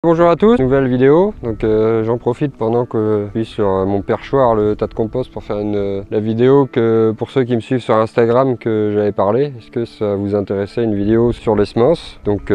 Bonjour à tous, nouvelle vidéo. Donc j'en profite pendant que je suis sur mon perchoir, le tas de compost, pour faire la vidéo que pour ceux qui me suivent sur Instagram que j'avais parlé. Est-ce que ça vous intéressait, une vidéo sur les semences? Donc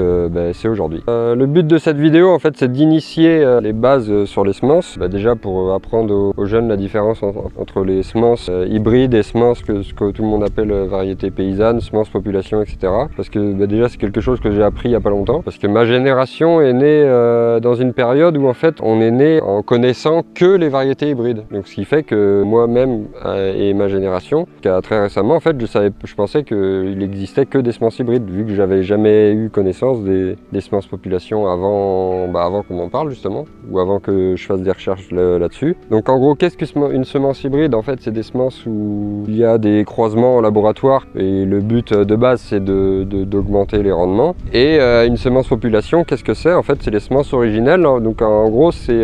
c'est aujourd'hui. Le but de cette vidéo en fait c'est d'initier les bases sur les semences. Déjà pour apprendre aux jeunes la différence entre les semences hybrides et semences ce que tout le monde appelle variétés paysannes, semences population, etc. Parce que déjà c'est quelque chose que j'ai appris il n'y a pas longtemps. Parce que ma génération est née dans une période où en fait on est né en connaissant que les variétés hybrides. Donc ce qui fait que moi-même et ma génération, jusqu'à très récemment en fait je pensais qu'il existait que des semences hybrides, vu que j'avais jamais eu connaissance des semences population avant qu'on en parle justement, ou avant que je fasse des recherches là-dessus. Donc en gros, qu'est-ce qu'une semence hybride? En fait c'est des semences où il y a des croisements en laboratoire et le but de base c'est d'augmenter les rendements. Et une semence population, qu'est-ce que c'est? En fait c'est les semences originelles. Donc en gros c'est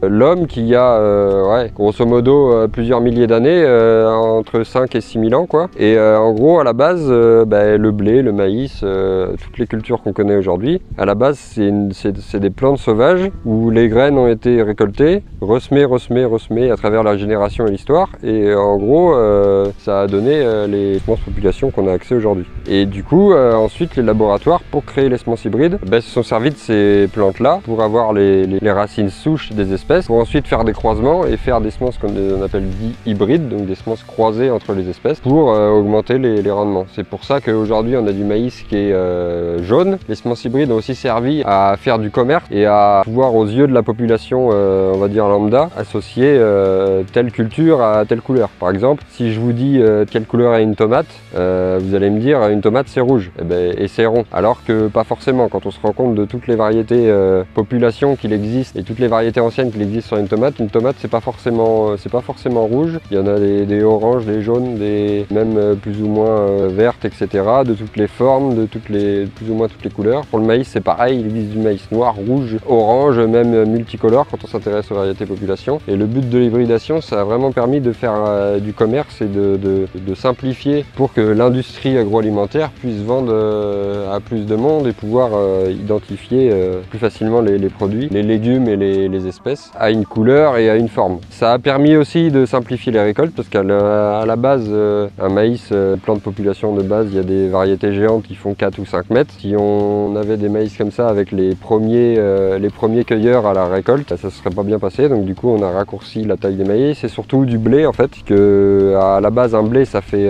l'homme qui a grosso modo plusieurs milliers d'années, entre 5 et 6 000 ans quoi. Et en gros à la base le blé, le maïs, toutes les cultures qu'on connaît aujourd'hui, à la base c'est des plantes sauvages où les graines ont été récoltées, ressemées à travers la génération et l'histoire, et en gros ça a donné les semences population qu'on a accès aujourd'hui. Et du coup ensuite les laboratoires pour créer les semences hybrides se sont servis de ces plantes là pour avoir les racines souches des espèces, pour ensuite faire des croisements et faire des semences qu'on appelle hybrides, donc des semences croisées entre les espèces pour augmenter les rendements. C'est pour ça qu'aujourd'hui on a du maïs qui est jaune. Les semences hybrides ont aussi servi à faire du commerce et à pouvoir aux yeux de la population on va dire lambda associer telle culture à telle couleur. Par exemple, si je vous dis quelle couleur est une tomate, vous allez me dire une tomate c'est rouge et c'est rond, alors que pas forcément. Quand on se rend compte de toutes les variétés population qu'il existe et toutes les variétés anciennes qu'il existe sur une tomate c'est pas forcément rouge. Il y en a des oranges, des jaunes, même plus ou moins vertes, etc. de toutes les formes, de plus ou moins toutes les couleurs. Pour le maïs c'est pareil, il existe du maïs noir, rouge, orange, même multicolore quand on s'intéresse aux variétés population. Et le but de l'hybridation, ça a vraiment permis de faire du commerce et de simplifier pour que l'industrie agroalimentaire puisse vendre à plus de monde et pouvoir identifier plus facilement les produits, les légumes et les espèces à une couleur et à une forme. Ça a permis aussi de simplifier les récoltes parce qu'à la base, un maïs, plante population de base, il y a des variétés géantes qui font 4 ou 5 mètres. Si on avait des maïs comme ça avec les premiers cueilleurs à la récolte, ça ne serait pas bien passé. Donc du coup on a raccourci la taille des maïs et surtout du blé en fait, que à la base un blé ça fait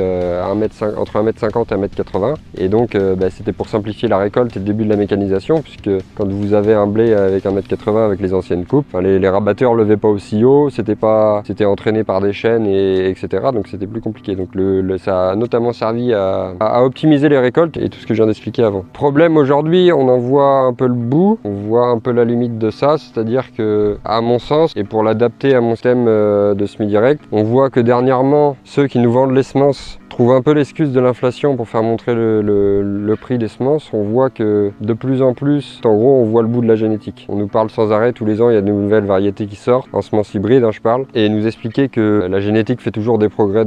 entre 1,50 m et 1,80 m. Et donc c'était pour simplifier la récolte et le début de la mécanisation, puisque quand vous avez un blé avec 1,80 m avec les anciennes coupes, les rabatteurs levaient pas aussi haut, c'était entraîné par des chaînes etc. Donc c'était plus compliqué. Donc ça a notamment servi à optimiser les récoltes et tout ce que je viens d'expliquer avant. Problème aujourd'hui, on en voit un peu le bout, on voit un peu la limite de ça, c'est-à-dire que à mon sens, et pour l'adapter à mon système de semi-direct, on voit que dernièrement ceux qui nous vendent les semences trouvent un peu l'excuse de l'inflation pour faire montrer le prix des semences. On voit que de plus en plus, en gros, on voit le bout de la génétique. On nous parle sans arrêt, tous les ans, il y a de nouvelles variétés qui sortent, en semences hybrides, je parle, et nous expliquer que la génétique fait toujours des progrès,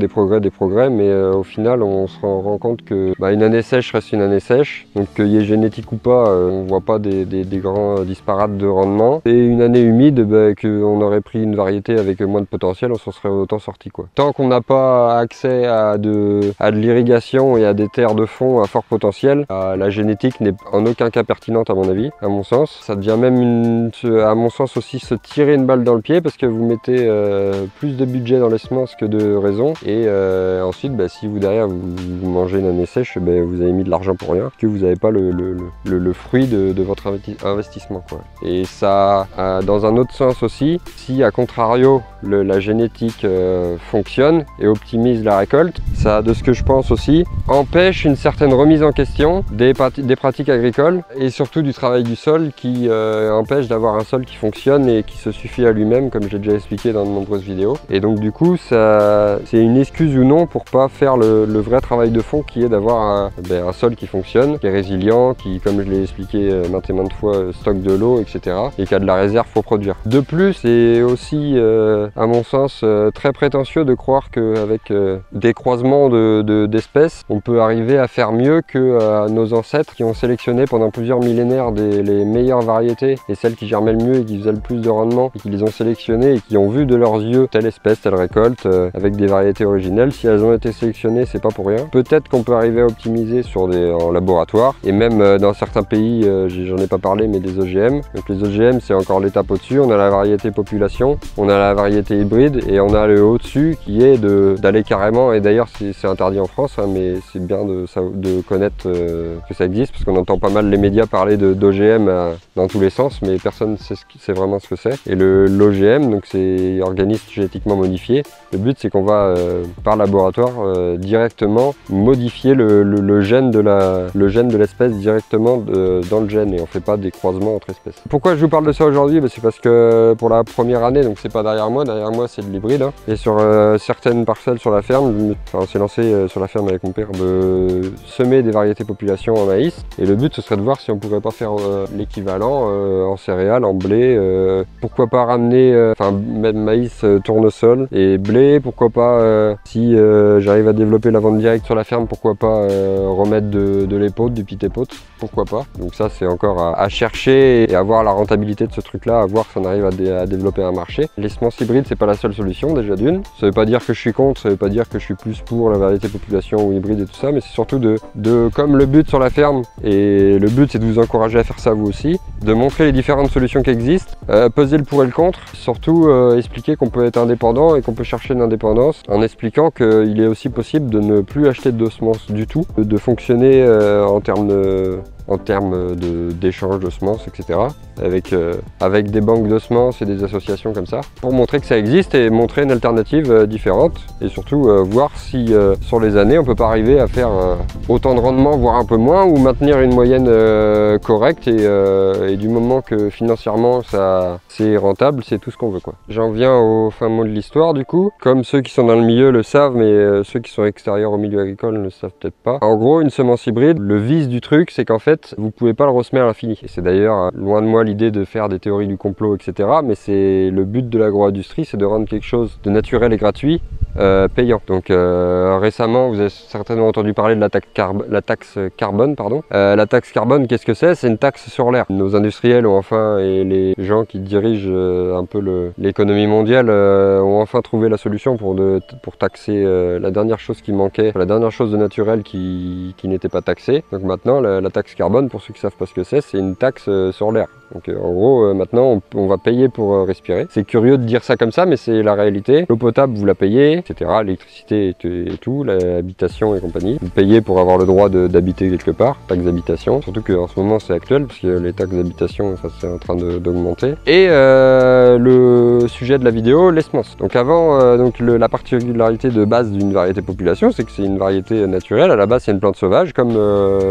mais au final, on se rend compte que une année sèche reste une année sèche, donc qu'il y ait génétique ou pas, on voit pas des grands disparates de rendement. Et une année humide, qu'on aurait pris une variété avec moins de potentiel, on s'en serait autant sorti quoi. Tant qu'on n'a pas accès à de l'irrigation et à des terres de fond à fort potentiel, la génétique n'est en aucun cas pertinente à mon avis, à mon sens. Ça devient même à mon sens aussi se tirer une balle dans le pied, parce que vous mettez plus de budget dans les semences que de raison, et ensuite si vous derrière vous mangez une année sèche, vous avez mis de l'argent pour rien, que vous n'avez pas le fruit de votre investissement quoi. Et ça dans un autre sens aussi, si à contrario la génétique fonctionne et optimise la récolte, ça de ce que je pense aussi, empêche une certaine remise en question des pratiques agricoles et surtout du travail du sol, qui empêche d'avoir un sol qui fonctionne et qui se suffit à lui-même, comme j'ai déjà expliqué dans de nombreuses vidéos. Et donc du coup, c'est une excuse ou non pour pas faire le vrai travail de fond, qui est d'avoir un sol qui fonctionne, qui est résilient, qui, comme je l'ai expliqué maintes et maintes fois, stocke de l'eau, etc. et qui a de la réserve pour produire. De plus, c'est aussi, à mon sens, très prétentieux de croire qu'avec des croisements sélection d'espèces, on peut arriver à faire mieux que nos ancêtres qui ont sélectionné pendant plusieurs millénaires les meilleures variétés et celles qui germaient le mieux et qui faisaient le plus de rendement et qui les ont sélectionnées et qui ont vu de leurs yeux telle espèce, telle récolte avec des variétés originelles. Si elles ont été sélectionnées, c'est pas pour rien. Peut-être qu'on peut arriver à optimiser en laboratoire et même dans certains pays, j'en ai pas parlé, mais des OGM. Donc les OGM, c'est encore l'étape au-dessus. On a la variété population, on a la variété hybride et on a le au-dessus qui est d'aller carrément, et d'ailleurs c'est interdit en France, hein, mais c'est bien de connaître que ça existe parce qu'on entend pas mal les médias parler d'OGM dans tous les sens, mais personne ne sait vraiment ce que c'est. Et l'OGM, donc c'est organisme génétiquement modifié. Le but c'est qu'on va par laboratoire directement modifier le gène de l'espèce directement dans le gène et on fait pas des croisements entre espèces. Pourquoi je vous parle de ça aujourd'hui? C'est parce que pour la première année, donc c'est pas derrière moi c'est de l'hybride, hein. Et sur certaines parcelles sur la ferme, on s'est lancé sur la ferme avec mon père de semer des variétés population en maïs et le but ce serait de voir si on pourrait pas faire l'équivalent en céréales, en blé, pourquoi pas ramener, même maïs, tournesol et blé, pourquoi pas si j'arrive à développer la vente directe sur la ferme, pourquoi pas remettre de l'épaule, du pitépote, pourquoi pas. Donc ça c'est encore à chercher et à voir la rentabilité de ce truc là, à voir si on arrive à développer un marché. Les semences hybrides c'est pas la seule solution déjà d'une, ça veut pas dire que je suis contre, ça veut pas dire que je suis plus pour la variété population ou hybride et tout ça, mais c'est surtout comme le but sur la ferme, et le but c'est de vous encourager à faire ça vous aussi, de montrer les différentes solutions qui existent, peser le pour et le contre, surtout expliquer qu'on peut être indépendant et qu'on peut chercher une indépendance en expliquant qu'il est aussi possible de ne plus acheter de semences du tout, de fonctionner en termes d'échange de semences, etc. Avec des banques de semences et des associations comme ça, pour montrer que ça existe et montrer une alternative différente et surtout voir si sur les années on peut pas arriver à faire autant de rendement, voire un peu moins, ou maintenir une moyenne correcte et du moment que financièrement c'est rentable, c'est tout ce qu'on veut, quoi. J'en viens au fin mot de l'histoire du coup. Comme ceux qui sont dans le milieu le savent, mais ceux qui sont extérieurs au milieu agricole ne le savent peut-être pas. En gros, une semence hybride, le vice du truc c'est qu'en fait vous pouvez pas le ressemer à l'infini. Et c'est d'ailleurs loin de moi l'idée de faire des théories du complot, etc. Mais c'est le but de l'agro-industrie, c'est de rendre quelque chose de naturel et gratuit payant. Donc récemment, vous avez certainement entendu parler de la taxe carbone. La taxe carbone, qu'est-ce que c'est? C'est une taxe sur l'air. Nos industriels ont enfin, et les gens qui dirigent un peu l'économie mondiale ont enfin trouvé la solution pour taxer la dernière chose qui manquait, la dernière chose de naturel qui n'était pas taxée. Donc maintenant, la taxe carbone, pour ceux qui ne savent pas ce que c'est une taxe sur l'air. Donc en gros, maintenant, on va payer pour respirer. C'est curieux de dire ça comme ça, mais c'est la réalité. L'eau potable, vous la payez, etc. L'électricité et tout, l'habitation et compagnie. Vous payez pour avoir le droit d'habiter quelque part, taxe d'habitation. Surtout qu'en ce moment, c'est actuel, parce que les taxes d'habitation, c'est en train d'augmenter. Et le sujet de la vidéo, les semences. Donc avant, la particularité de base d'une variété population, c'est que c'est une variété naturelle. À la base, c'est une plante sauvage, comme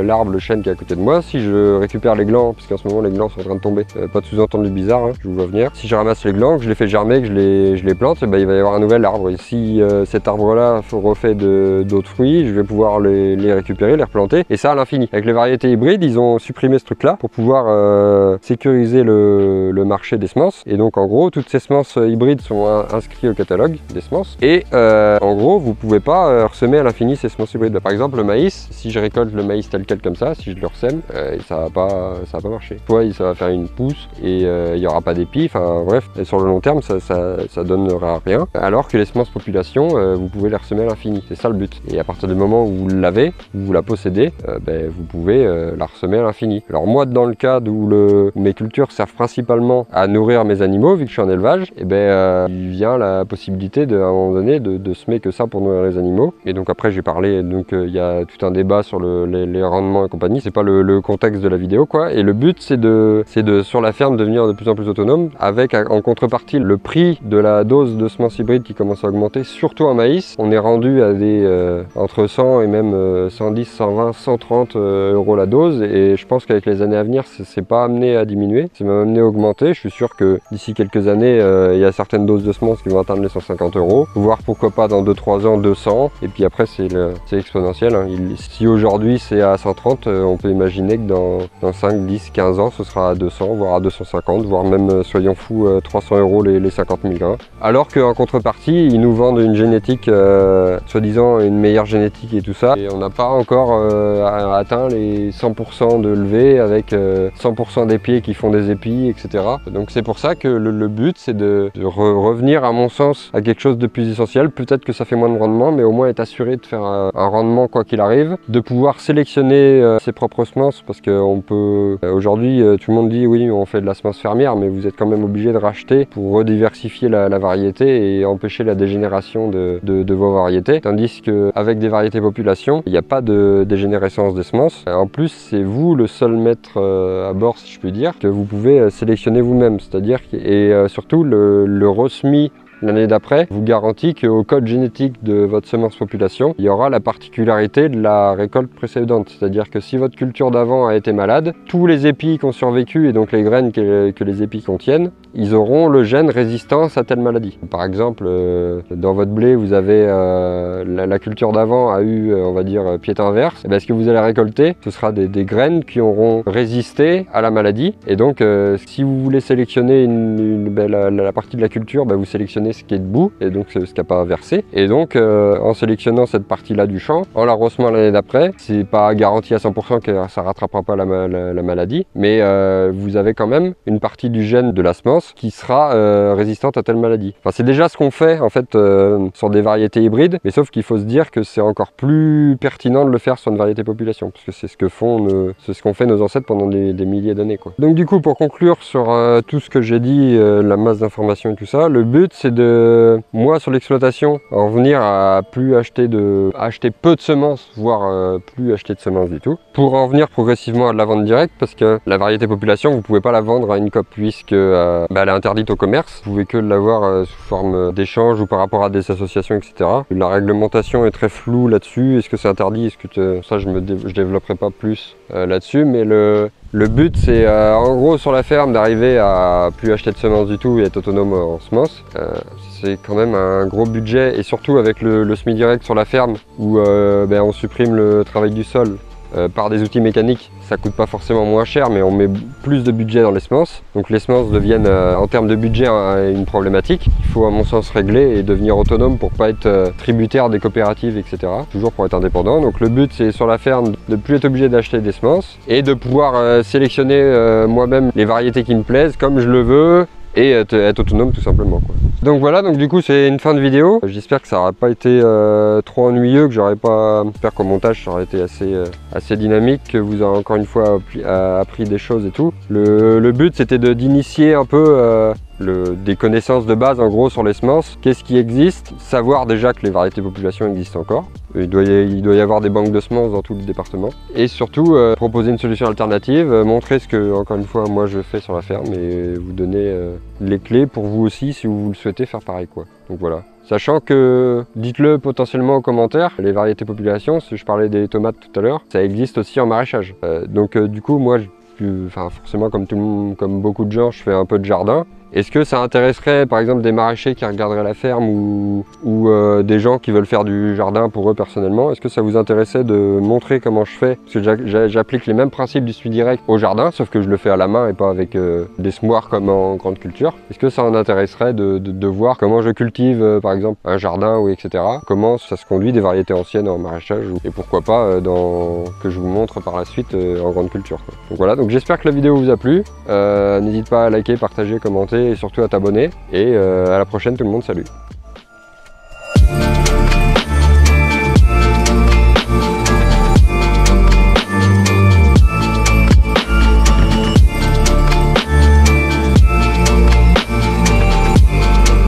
l'arbre, le chêne qui est à côté de moi. Si je récupère les glands, parce qu'en ce moment, les glands sont en train de tomber, pas de sous-entendu bizarre, hein, je vous vois venir. Si je ramasse les glands, que je les fais germer, que je les plante, et ben, il va y avoir un nouvel arbre. Et si cet arbre-là refait d'autres fruits, je vais pouvoir les récupérer, les replanter, et ça à l'infini. Avec les variétés hybrides, ils ont supprimé ce truc-là pour pouvoir sécuriser le marché des semences. Et donc en gros, toutes ces semences hybrides sont inscrites au catalogue des semences. Et en gros, vous pouvez pas ressemer à l'infini ces semences hybrides. Par exemple, le maïs, si je récolte le maïs tel quel comme ça, si je le ressème, ça va pas marcher. Soit ça va faire une pousse et il n'y aura pas d'épi, enfin bref, et sur le long terme ça donnera rien. Alors que les semences population, vous pouvez les ressemer à l'infini, c'est ça le but. Et à partir du moment où vous l'avez, vous la possédez, vous pouvez la ressemer à l'infini. Alors moi, dans le cas où mes cultures servent principalement à nourrir mes animaux, vu que je suis en élevage, il vient la possibilité à un moment donné de semer que ça pour nourrir les animaux. Et donc après j'ai parlé, donc il y a tout un débat sur les rendements et compagnie, c'est pas le contexte de la vidéo, quoi. Et le but c'est de sur la ferme devenir de plus en plus autonome, avec en contrepartie le prix de la dose de semences hybrides qui commence à augmenter, surtout en maïs. On est rendu à des entre 100 et même 110, 120, 130 euros la dose, et je pense qu'avec les années à venir c'est pas amené à diminuer, c'est même amené à augmenter. Je suis sûr que d'ici quelques années il y a certaines doses de semences qui vont atteindre les 150 euros, voire pourquoi pas dans 2-3 ans 200, et puis après c'est exponentiel, hein. Si aujourd'hui c'est à 130, on peut imaginer que dans 5, 10, 15 ans ce sera à 200, voire à 250, voire même, soyons fous, 300 euros les 50 000 grains. Alors qu'en contrepartie, ils nous vendent une génétique, soi-disant une meilleure génétique et tout ça. Et on n'a pas encore atteint les 100% de levée avec 100% des pieds qui font des épis, etc. Donc c'est pour ça que le but c'est de revenir à mon sens à quelque chose de plus essentiel. Peut-être que ça fait moins de rendement, mais au moins être assuré de faire un rendement quoi qu'il arrive, de pouvoir sélectionner ses propres semences, parce qu'on peut aujourd'hui tout le monde dit oui on fait de la semence fermière, mais vous êtes quand même obligé de racheter pour rediversifier la variété et empêcher la dégénération de vos variétés, tandis qu'avec des variétés population il n'y a pas de dégénérescence des semences. En plus c'est vous le seul maître à bord, si je puis dire, que vous pouvez sélectionner vous-même, c'est-à-dire et surtout le resemis l'année d'après vous garantit qu'au code génétique de votre semence population, il y aura la particularité de la récolte précédente. C'est-à-dire que si votre culture d'avant a été malade, tous les épis qui ont survécu et donc les graines que les épis contiennent, ils auront le gène résistance à telle maladie. Par exemple, dans votre blé, vous avez la culture d'avant a eu, on va dire, pied inverse. Et bien, ce que vous allez récolter, ce sera des graines qui auront résisté à la maladie. Et donc, si vous voulez sélectionner la partie de la culture, ben, vous sélectionnez ce qui est debout, et donc ce qui n'a pas versé. Et donc, en sélectionnant cette partie-là du champ, en l'arrosement l'année d'après, c'est pas garanti à 100% que ça rattrapera pas la maladie, mais vous avez quand même une partie du gène de la semence qui sera résistante à telle maladie. Enfin, c'est déjà ce qu'on fait en fait sur des variétés hybrides, mais sauf qu'il faut se dire que c'est encore plus pertinent de le faire sur une variété population, parce que c'est ce que qu'ont fait nos ancêtres pendant des milliers d'années, quoi. Donc du coup, pour conclure sur tout ce que j'ai dit, la masse d'informations et tout ça, le but c'est de, moi sur l'exploitation, en venir à plus acheter peu de semences, voire plus acheter de semences du tout, pour en venir progressivement à de la vente directe, parce que la variété population, vous pouvez pas la vendre à une COP, puisque elle est interdite au commerce. Vous pouvez que l'avoir sous forme d'échange ou par rapport à des associations, etc. La réglementation est très floue là-dessus. Est-ce que c'est interdit? Ça, je développerai pas plus là-dessus, mais le but, c'est en gros sur la ferme d'arriver à plus acheter de semences du tout et être autonome en semences. C'est quand même un gros budget, et surtout avec le semi-direct sur la ferme où on supprime le travail du sol par des outils mécaniques. Ça coûte pas forcément moins cher, mais on met plus de budget dans les semences. Donc les semences deviennent en termes de budget une problématique. Il faut à mon sens régler et devenir autonome pour pas être tributaire des coopératives, etc. Toujours pour être indépendant. Donc le but c'est sur la ferme de ne plus être obligé d'acheter des semences et de pouvoir sélectionner moi-même les variétés qui me plaisent comme je le veux, et être autonome tout simplement, quoi. Donc voilà, donc du coup c'est une fin de vidéo. J'espère que ça n'aura pas été trop ennuyeux, que j'aurais pas, j'espère qu'au montage ça aurait été assez dynamique, que vous aurez encore une fois appris des choses et tout. Le but c'était d'initier un peu des connaissances de base en gros sur les semences, qu'est-ce qui existe, savoir déjà que les variétés population existent encore. Il doit y avoir des banques de semences dans tout le département. Et surtout, proposer une solution alternative, montrer ce que, encore une fois, moi je fais sur la ferme et vous donner les clés pour vous aussi si vous le souhaitez faire pareil, quoi. Donc voilà. Sachant que, dites-le potentiellement en commentaire, les variétés population, si je parlais des tomates tout à l'heure, ça existe aussi en maraîchage. Donc du coup, moi, forcément comme beaucoup de gens, je fais un peu de jardin. Est-ce que ça intéresserait par exemple des maraîchers qui regarderaient la ferme ou des gens qui veulent faire du jardin pour eux personnellement? Est-ce que ça vous intéressait de montrer comment je fais? Parce que j'applique les mêmes principes du suivi direct au jardin, sauf que je le fais à la main et pas avec des semoirs comme en grande culture. Est-ce que ça en intéresserait de voir comment je cultive par exemple un jardin ou etc. Comment ça se conduit des variétés anciennes en maraîchage et pourquoi pas que je vous montre par la suite en grande culture, quoi. Donc voilà, donc j'espère que la vidéo vous a plu. N'hésite pas à liker, partager, commenter et surtout à t'abonner. Et à la prochaine tout le monde, salut!